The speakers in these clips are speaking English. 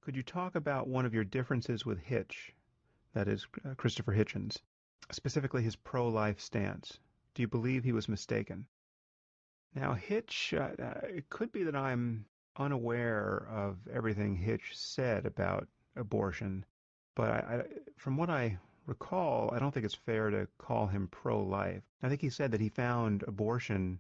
Could you talk about one of your differences with Hitch, that is, Christopher Hitchens, specifically his pro-life stance? Do you believe he was mistaken? Now, Hitch, it could be that I'm unaware of everything Hitch said about abortion, but from what I recall, I don't think it's fair to call him pro-life. I think he said that he found abortion,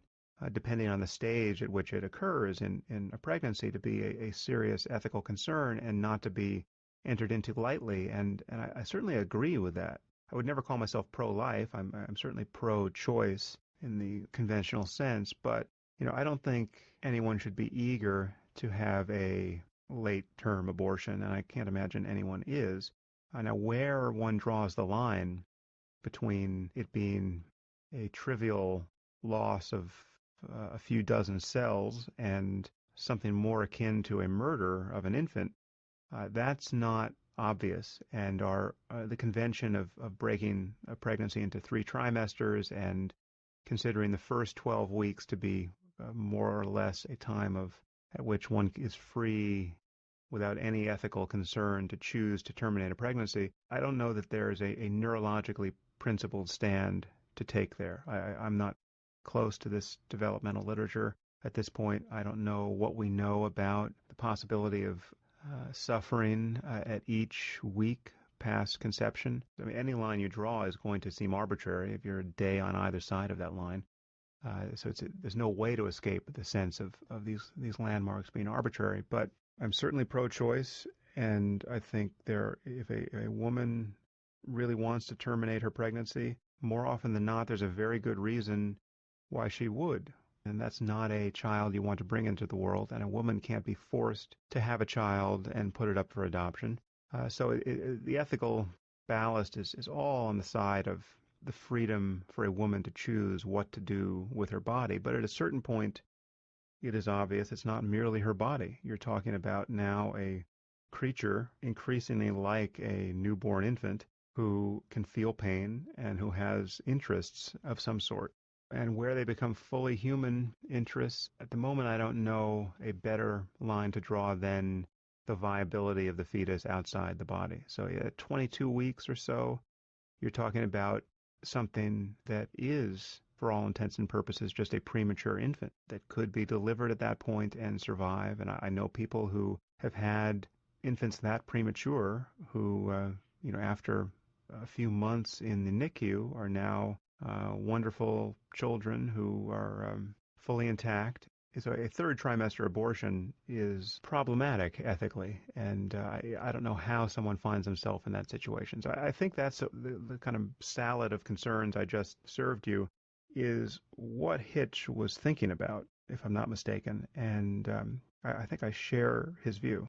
depending on the stage at which it occurs in a pregnancy, to be a serious ethical concern and not to be entered into lightly. And I certainly agree with that. I would never call myself pro-life. I'm certainly pro-choice in the conventional sense, but I don't think anyone should be eager to have a late-term abortion, and I can't imagine anyone is. Now, where one draws the line between it being a trivial loss of a few dozen cells and something more akin to a murder of an infant, that's not obvious. And the convention of breaking a pregnancy into 3 trimesters and considering the first 12 weeks to be more or less a time at which one is free without any ethical concern to choose to terminate a pregnancy, I don't know that there is a neurologically principled stand to take there. I'm not close to this developmental literature at this point. I don't know what we know about the possibility of suffering at each week past conception. I mean, any line you draw is going to seem arbitrary if you're a day on either side of that line. So there's no way to escape the sense of these landmarks being arbitrary. But I'm certainly pro-choice, and I think if a woman really wants to terminate her pregnancy, more often than not, there's a very good reason why she would. And that's not a child you want to bring into the world, and a woman can't be forced to have a child and put it up for adoption. So the ethical ballast is all on the side of the freedom for a woman to choose what to do with her body. But at a certain point, it is obvious it's not merely her body. You're talking about now a creature increasingly like a newborn infant who can feel pain and who has interests of some sort. And where they become fully human interests, at the moment I don't know a better line to draw than the viability of the fetus outside the body. So at 22 weeks or so, you're talking about something that is, for all intents and purposes, just a premature infant that could be delivered at that point and survive. And I know people who have had infants that premature who, after a few months in the NICU are now wonderful children who are fully intact. So a 3rd trimester abortion is problematic ethically, and I don't know how someone finds himself in that situation. So I think that's the kind of salad of concerns I just served you is what Hitch was thinking about, if I'm not mistaken, and I think I share his view.